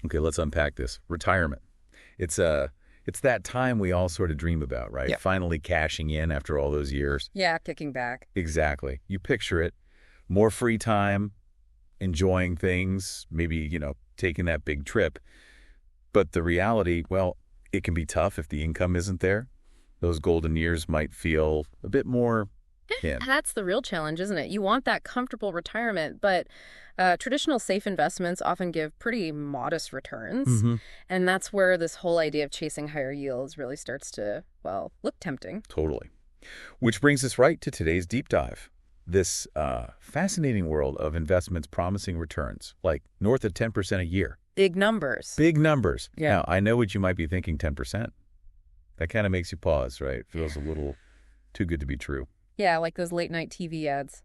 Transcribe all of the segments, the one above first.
Okay, let's unpack this. Retirement. It's that time we all sort of dream about, right? Yep. Finally cashing in after all those years. Yeah, kicking back. Exactly. You picture it. More free time, enjoying things, maybe, taking that big trip. But the reality, well, it can be tough if the income isn't there. Those golden years might feel a bit more thin. That's the real challenge, isn't it? You want that comfortable retirement, but traditional safe investments often give pretty modest returns. Mm-hmm. And that's where this whole idea of chasing higher yields really starts to, well, look tempting. Totally. Which brings us right to today's deep dive. This fascinating world of investments promising returns, like north of 10% a year. Big numbers. Big numbers. Yeah. Now, I know what you might be thinking, 10%. That kind of makes you pause, right? Feels a little too good to be true. Yeah, like those late night TV ads.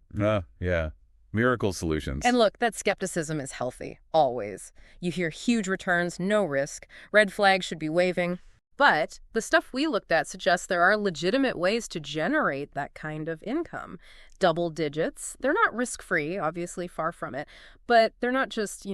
Yeah. Miracle solutions. And look, that skepticism is healthy, always. You hear huge returns, no risk. Red flags should be waving. But the stuff we looked at suggests there are legitimate ways to generate that kind of income. Double digits. They're not risk-free, obviously, far from it. But they're not just,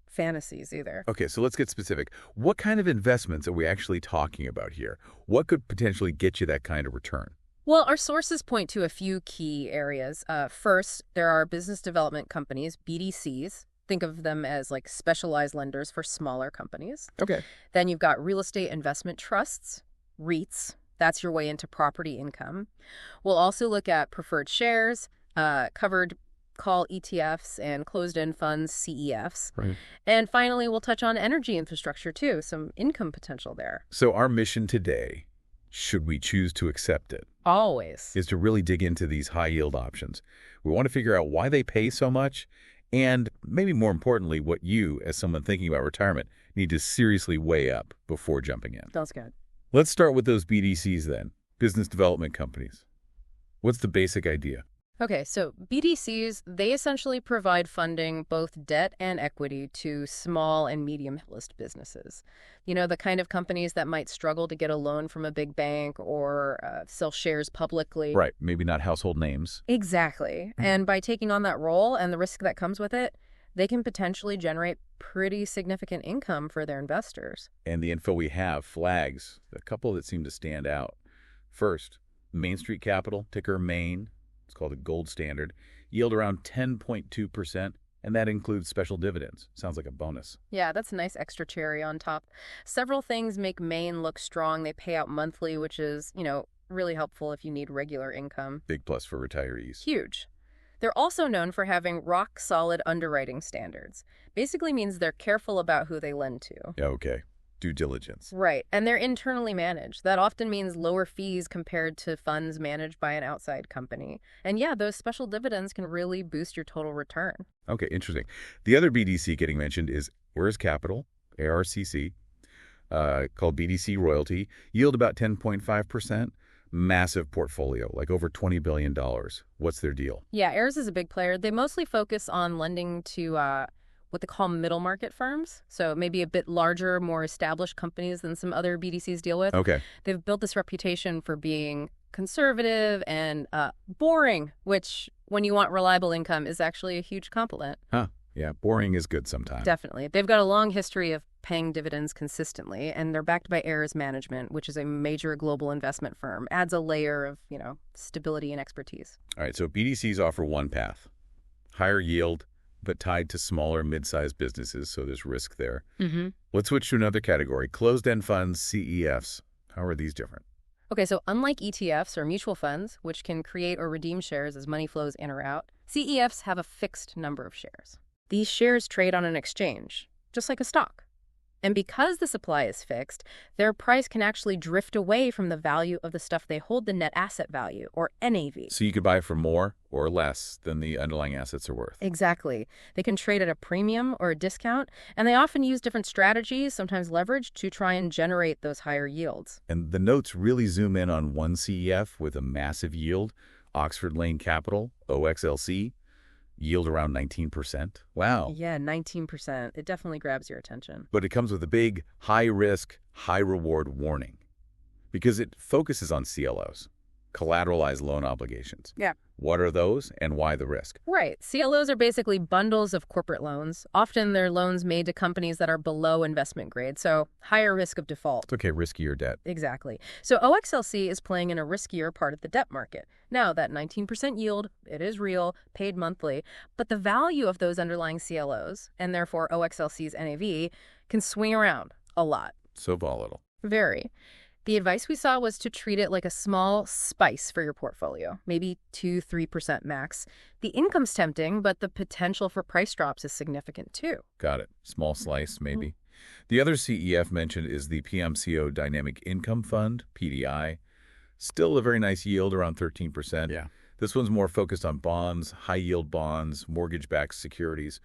fantasies either. Okay, so let's get specific. What kind of investments are we actually talking about here? What could potentially get you that kind of return? Well, our sources point to a few key areas. First, there are business development companies, BDCs. Think of them as like specialized lenders for smaller companies. Okay. Then you've got real estate investment trusts, REITs. That's your way into property income. We'll also look at preferred shares, covered call ETFs, and closed-end funds, CEFs. Right. And finally, we'll touch on energy infrastructure too, some income potential there. So our mission today, should we choose to accept it, Always. is to really dig into these high-yield options. We want to figure out why they pay so much, and maybe more importantly, what you, as someone thinking about retirement, need to seriously weigh up before jumping in. That's good. Let's start with those BDCs then, business development companies. What's the basic idea? Okay, so BDCs, they essentially provide funding, both debt and equity, to small and medium-list businesses. The kind of companies that might struggle to get a loan from a big bank or sell shares publicly. Right, maybe not household names. Exactly. And by taking on that role and the risk that comes with it, they can potentially generate pretty significant income for their investors. And the info we have flags a couple that seem to stand out. First, Main Street Capital, ticker MAIN. It's called a gold standard. Yield around 10.2%, and that includes special dividends. Sounds like a bonus. Yeah, that's a nice extra cherry on top. Several things make Maine look strong. They pay out monthly, which is, really helpful if you need regular income. Big plus for retirees. Huge. They're also known for having rock-solid underwriting standards. Basically means they're careful about who they lend to. Yeah, okay. Due diligence. Right, and they're internally managed. That often means lower fees compared to funds managed by an outside company. And yeah, those special dividends can really boost your total return. Okay, interesting. The other BDC getting mentioned is Where's Capital, ARCC, called BDC Royalty. Yield about 10.5%. Massive portfolio, like over $20 billion. What's their deal? Yeah, AIRS is a big player. They mostly focus on lending to what they call middle market firms. So maybe a bit larger, more established companies than some other BDCs deal with. Okay. They've built this reputation for being conservative and boring, which when you want reliable income is actually a huge compliment. Huh. Yeah, boring is good sometimes. Definitely. They've got a long history of paying dividends consistently, and they're backed by AIRS Management, which is a major global investment firm. Adds a layer of, stability and expertise. All right, so BDCs offer one path. Higher yield, but tied to smaller, mid-sized businesses, so there's risk there. Mm-hmm. Let's switch to another category, closed-end funds, CEFs. How are these different? Okay, so unlike ETFs or mutual funds, which can create or redeem shares as money flows in or out, CEFs have a fixed number of shares. These shares trade on an exchange, just like a stock. And because the supply is fixed, their price can actually drift away from the value of the stuff they hold, the net asset value, or NAV. So you could buy for more or less than the underlying assets are worth. Exactly. They can trade at a premium or a discount, and they often use different strategies, sometimes leverage, to try and generate those higher yields. And the notes really zoom in on one CEF with a massive yield, Oxford Lane Capital, OXLC, yield around 19%. Wow. Yeah, 19%. It definitely grabs your attention. But it comes with a big high-risk, high-reward warning because it focuses on CLOs. Collateralized loan obligations. Yeah. What are those and why the risk? Right. CLOs are basically bundles of corporate loans. Often they're loans made to companies that are below investment grade, so higher risk of default. It's okay, riskier debt. Exactly. So OXLC is playing in a riskier part of the debt market. Now, that 19% yield, it is real, paid monthly, but the value of those underlying CLOs, and therefore OXLC's NAV, can swing around a lot. So volatile. Very. The advice we saw was to treat it like a small spice for your portfolio, maybe 2-3% max. The income's tempting, but the potential for price drops is significant too. Got it. Small slice, maybe. The other CEF mentioned is the PMCO Dynamic Income Fund, PDI. Still a very nice yield, around 13%. Yeah. This one's more focused on bonds, high-yield bonds, mortgage-backed securities.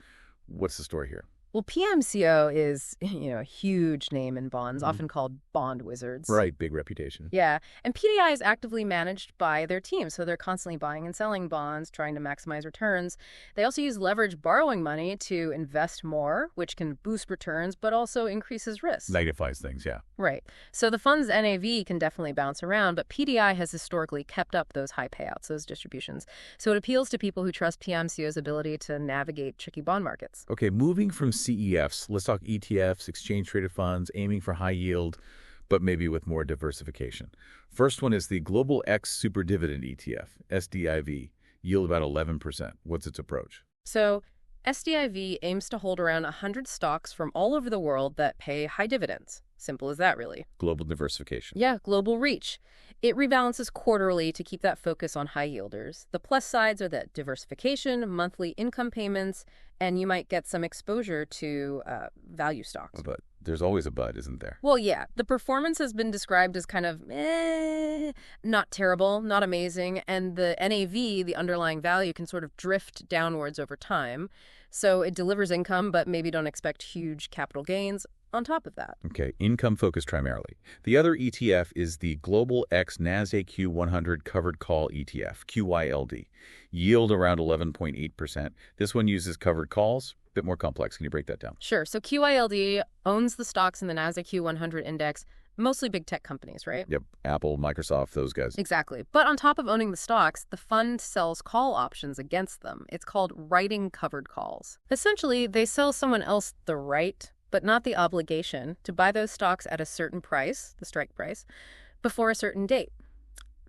What's the story here? Well, PMCO is, a huge name in bonds, often called bond wizards. Right, big reputation. Yeah, and PDI is actively managed by their team, so they're constantly buying and selling bonds, trying to maximize returns. They also use leverage borrowing money to invest more, which can boost returns, but also increases risk. Magnifies things, yeah. Right. So the fund's NAV can definitely bounce around, but PDI has historically kept up those high payouts, those distributions. So it appeals to people who trust PMCO's ability to navigate tricky bond markets. Okay, moving from CEFs, let's talk ETFs, exchange-traded funds, aiming for high yield, but maybe with more diversification. First one is the Global X Super Dividend ETF, SDIV, yield about 11%. What's its approach? So SDIV aims to hold around 100 stocks from all over the world that pay high dividends. Simple as that, really. Global diversification. Yeah, global reach. It rebalances quarterly to keep that focus on high yielders. The plus sides are that diversification, monthly income payments, and you might get some exposure to value stocks. But there's always a but, isn't there? Well, yeah. The performance has been described as kind of not terrible, not amazing, and the NAV, the underlying value, can sort of drift downwards over time. So it delivers income, but maybe don't expect huge capital gains on top of that. Okay, income focused primarily. The other ETF is the Global X Nasdaq Q100 Covered Call ETF, QYLD. Yield around 11.8%. This one uses covered calls. Bit more complex. Can you break that down? Sure. So QYLD owns the stocks in the Nasdaq Q100 index, mostly big tech companies, right? Yep, Apple, Microsoft, those guys. Exactly. But on top of owning the stocks, the fund sells call options against them. It's called writing covered calls. Essentially, they sell someone else the right, but not the obligation, to buy those stocks at a certain price, the strike price, before a certain date.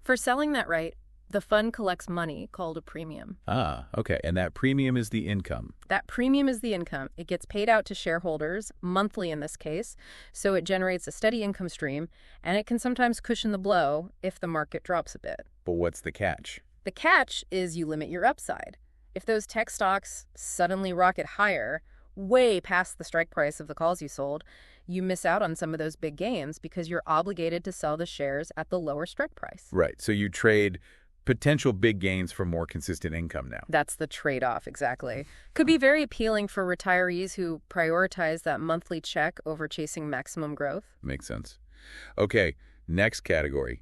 For selling that right, the fund collects money called a premium. Ah, okay. And that premium is the income. That premium is the income. It gets paid out to shareholders, monthly in this case, so it generates a steady income stream, and it can sometimes cushion the blow if the market drops a bit. But what's the catch? The catch is you limit your upside. If those tech stocks suddenly rocket higher, way past the strike price of the calls you sold, you miss out on some of those big gains because you're obligated to sell the shares at the lower strike price. Right. So you trade potential big gains for more consistent income now. That's the trade-off, exactly. Could be very appealing for retirees who prioritize that monthly check over chasing maximum growth. Makes sense. Okay, next category.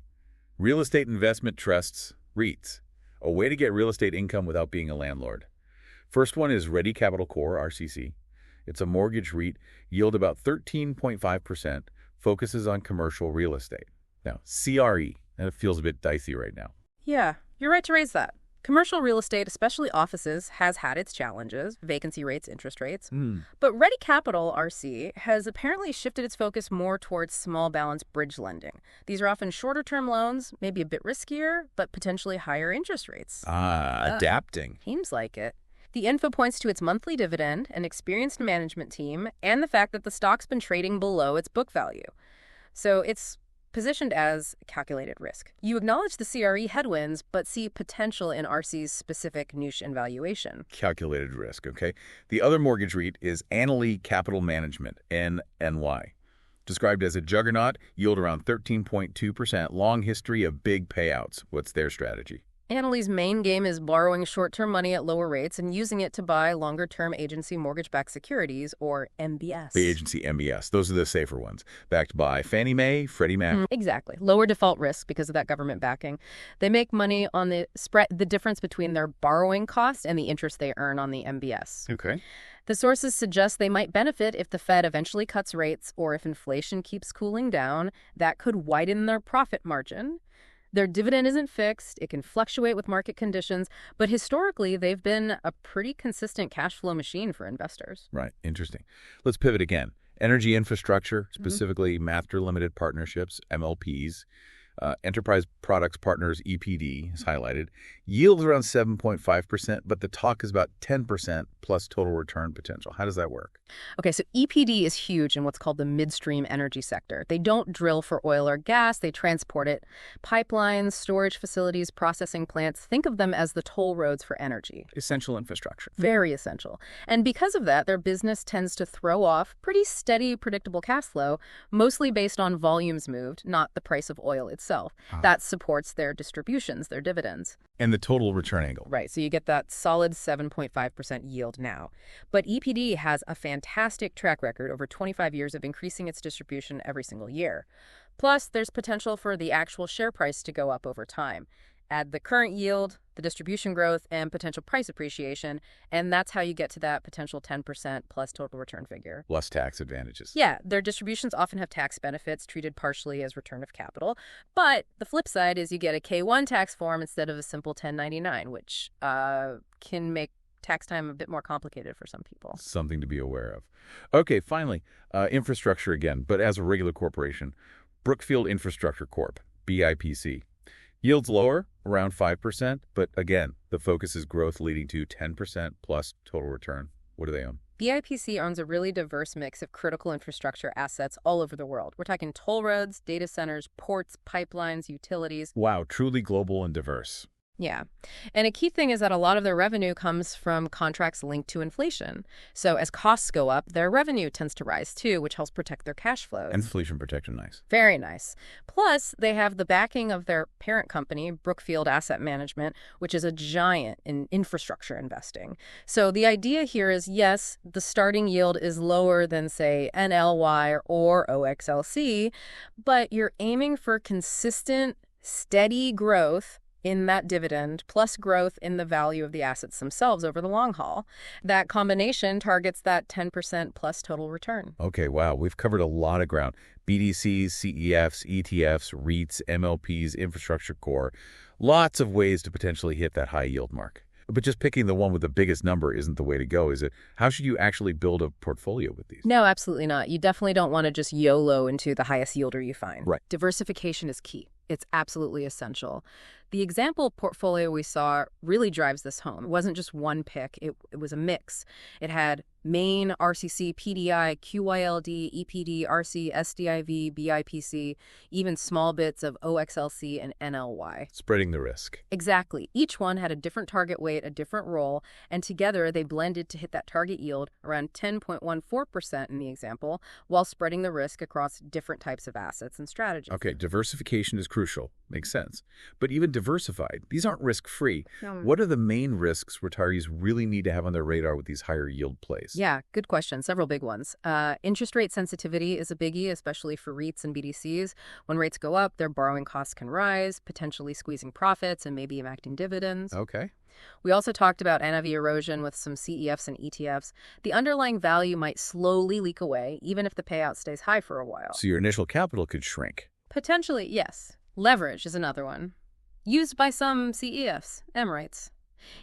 Real estate investment trusts, REITs. A way to get real estate income without being a landlord. First one is Ready Capital Core, RCC. It's a mortgage REIT, yield about 13.5%, focuses on commercial real estate. Now, CRE, and it feels a bit dicey right now. Yeah, you're right to raise that. Commercial real estate, especially offices, has had its challenges, vacancy rates, interest rates. But Ready Capital, RC, has apparently shifted its focus more towards small balance bridge lending. These are often shorter-term loans, maybe a bit riskier, but potentially higher interest rates. Adapting. Seems like it. The info points to its monthly dividend, an experienced management team, and the fact that the stock's been trading below its book value. So it's positioned as calculated risk. You acknowledge the CRE headwinds, but see potential in RC's specific niche and valuation. Calculated risk, okay? The other mortgage REIT is Annaly Capital Management, NNY. Described as a juggernaut, yield around 13.2%, long history of big payouts. What's their strategy? Annaly's main game is borrowing short-term money at lower rates and using it to buy longer-term agency mortgage-backed securities, or MBS. The agency MBS. Those are the safer ones. Backed by Fannie Mae, Freddie Mac. Exactly. Lower default risk because of that government backing. They make money on the spread, the difference between their borrowing cost and the interest they earn on the MBS. Okay. The sources suggest they might benefit if the Fed eventually cuts rates or if inflation keeps cooling down. That could widen their profit margin. Their dividend isn't fixed. It can fluctuate with market conditions, but historically, they've been a pretty consistent cash flow machine for investors. Right. Interesting. Let's pivot again. Energy infrastructure, specifically master limited partnerships, MLPs, enterprise products partners, EPD, is highlighted. Yields around 7.5%, but the talk is about 10% plus total return potential. How does that work? Okay, so EPD is huge in what's called the midstream energy sector. They don't drill for oil or gas, they transport it. Pipelines, storage facilities, processing plants, think of them as the toll roads for energy. Essential infrastructure. Very essential. And because of that, their business tends to throw off pretty steady, predictable cash flow, mostly based on volumes moved, not the price of oil itself. That supports their distributions, their dividends. And the total return angle. Right, so you get that solid 7.5% yield now. But EPD has a fantastic track record over 25 years of increasing its distribution every single year. Plus, there's potential for the actual share price to go up over time. Add the current yield, the distribution growth, and potential price appreciation, and that's how you get to that potential 10% plus total return figure. Plus tax advantages. Yeah, their distributions often have tax benefits treated partially as return of capital, but the flip side is you get a K-1 tax form instead of a simple 1099, which can make tax time a bit more complicated for some people. Something to be aware of. Okay, finally, infrastructure again, but as a regular corporation. Brookfield Infrastructure Corp., BIPC. Yields lower, around 5%, but again, the focus is growth leading to 10% plus total return. What do they own? BIPC owns a really diverse mix of critical infrastructure assets all over the world. We're talking toll roads, data centers, ports, pipelines, utilities. Wow, truly global and diverse. Yeah. And a key thing is that a lot of their revenue comes from contracts linked to inflation. So as costs go up, their revenue tends to rise too, which helps protect their cash flows. Inflation protection, nice. Very nice. Plus, they have the backing of their parent company, Brookfield Asset Management, which is a giant in infrastructure investing. So the idea here is, yes, the starting yield is lower than, say, NLY or OXLC, but you're aiming for consistent, steady growth in that dividend, plus growth in the value of the assets themselves over the long haul. That combination targets that 10% plus total return. Okay, wow, we've covered a lot of ground. BDCs, CEFs, ETFs, REITs, MLPs, infrastructure core. Lots of ways to potentially hit that high yield mark. But just picking the one with the biggest number isn't the way to go, is it? How should you actually build a portfolio with these? No, absolutely not. You definitely don't want to just YOLO into the highest yielder you find. Right. Diversification is key. It's absolutely essential. The example portfolio we saw really drives this home. It wasn't just one pick. It was a mix. It had Maine, RCC, PDI, QYLD, EPD, RC, SDIV, BIPC, even small bits of OXLC and NLY. Spreading the risk. Exactly. Each one had a different target weight, a different role, and together they blended to hit that target yield around 10.14% in the example, while spreading the risk across different types of assets and strategies. Okay, diversification is crucial. Makes sense. But even diversified, these aren't risk-free. What are the main risks retirees really need to have on their radar with these higher yield plays? Yeah, good question. Several big ones. Interest rate sensitivity is a biggie, especially for REITs and BDCs. When rates go up, their borrowing costs can rise, potentially squeezing profits and maybe impacting dividends. Okay. We also talked about NAV erosion with some CEFs and ETFs. The underlying value might slowly leak away, even if the payout stays high for a while. So your initial capital could shrink. Potentially, yes. Leverage is another one. Used by some CEFs, MREITs.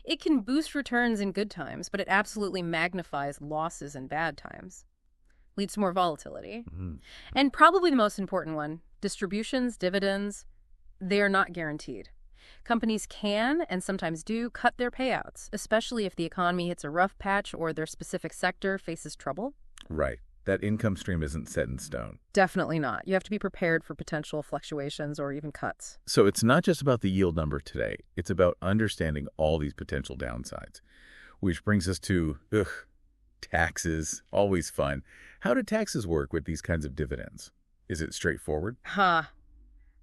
It can boost returns in good times, but it absolutely magnifies losses in bad times. Leads to more volatility. And probably the most important one, distributions, dividends, they are not guaranteed. Companies can, and sometimes do, cut their payouts, especially if the economy hits a rough patch or their specific sector faces trouble. Right. That income stream isn't set in stone. Definitely not. You have to be prepared for potential fluctuations or even cuts. So it's not just about the yield number today. It's about understanding all these potential downsides. Which brings us to, taxes. Always fun. How do taxes work with these kinds of dividends? Is it straightforward?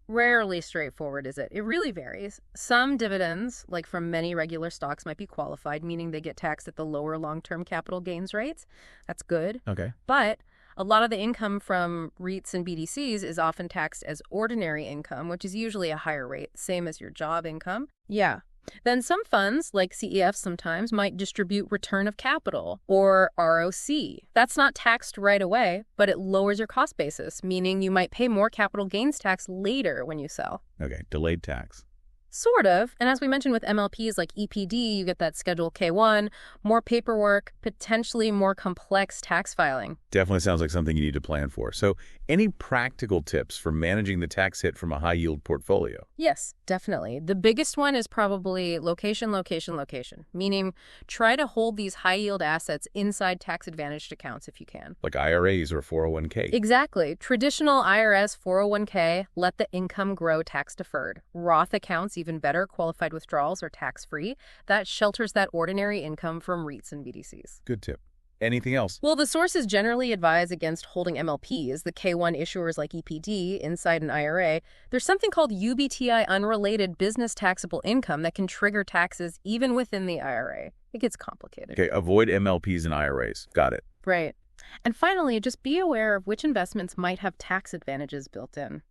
Rarely straightforward, is it? It really varies. Some dividends, like from many regular stocks, might be qualified, meaning they get taxed at the lower long-term capital gains rates. That's good. Okay. But a lot of the income from REITs and BDCs is often taxed as ordinary income, which is usually a higher rate, same as your job income. Yeah. Then some funds, like CEFs sometimes, might distribute return of capital, or ROC. That's not taxed right away, but it lowers your cost basis, meaning you might pay more capital gains tax later when you sell. Okay, delayed tax. Sort of. And as we mentioned with MLPs like EPD, you get that Schedule K1, more paperwork, potentially more complex tax filing. Definitely sounds like something you need to plan for. So any practical tips for managing the tax hit from a high-yield portfolio? Yes, definitely. The biggest one is probably location, location, location, meaning try to hold these high-yield assets inside tax-advantaged accounts if you can. Like IRAs or 401k. Exactly. Traditional IRS, 401k, let the income grow tax-deferred. Roth accounts, even better, qualified withdrawals are tax-free. That shelters that ordinary income from REITs and BDCs. Good tip. Anything else? Well, the sources generally advise against holding MLPs, the K1 issuers like EPD, inside an IRA. There's something called UBTI, unrelated business taxable income, that can trigger taxes even within the IRA. It gets complicated. Okay, avoid MLPs and IRAs. Got it. Right. And finally, just be aware of which investments might have tax advantages built in.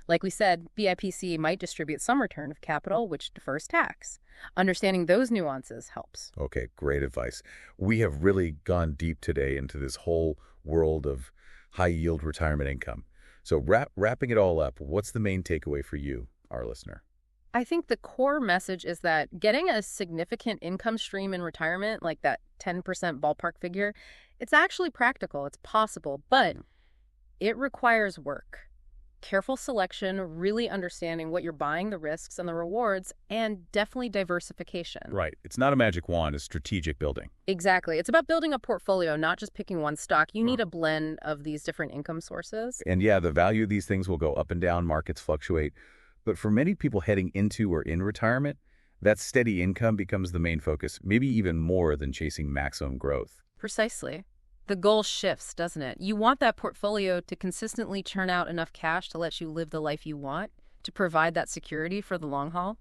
Like we said, BIPC might distribute some return of capital, which defers tax. Understanding those nuances helps. Okay, great advice. We have really gone deep today into this whole world of high-yield retirement income. So wrapping it all up, what's the main takeaway for you, our listener? I think the core message is that getting a significant income stream in retirement, like that 10% ballpark figure, it's actually practical, it's possible, but it requires work. Careful selection, really understanding what you're buying, the risks and the rewards, and definitely diversification. Right. It's not a magic wand, it's strategic building. Exactly. It's about building a portfolio, not just picking one stock. You need a blend of these different income sources. And yeah, the value of these things will go up and down, markets fluctuate. But for many people heading into or in retirement, that steady income becomes the main focus, maybe even more than chasing maximum growth. Precisely. The goal shifts, doesn't it? You want that portfolio to consistently churn out enough cash to let you live the life you want, to provide that security for the long haul.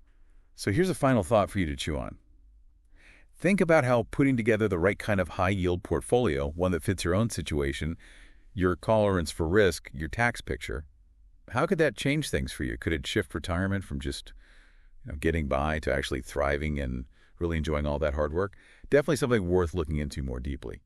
So here's a final thought for you to chew on. Think about how putting together the right kind of high-yield portfolio, one that fits your own situation, your tolerance for risk, your tax picture, how could that change things for you? Could it shift retirement from just getting by to actually thriving and really enjoying all that hard work? Definitely something worth looking into more deeply.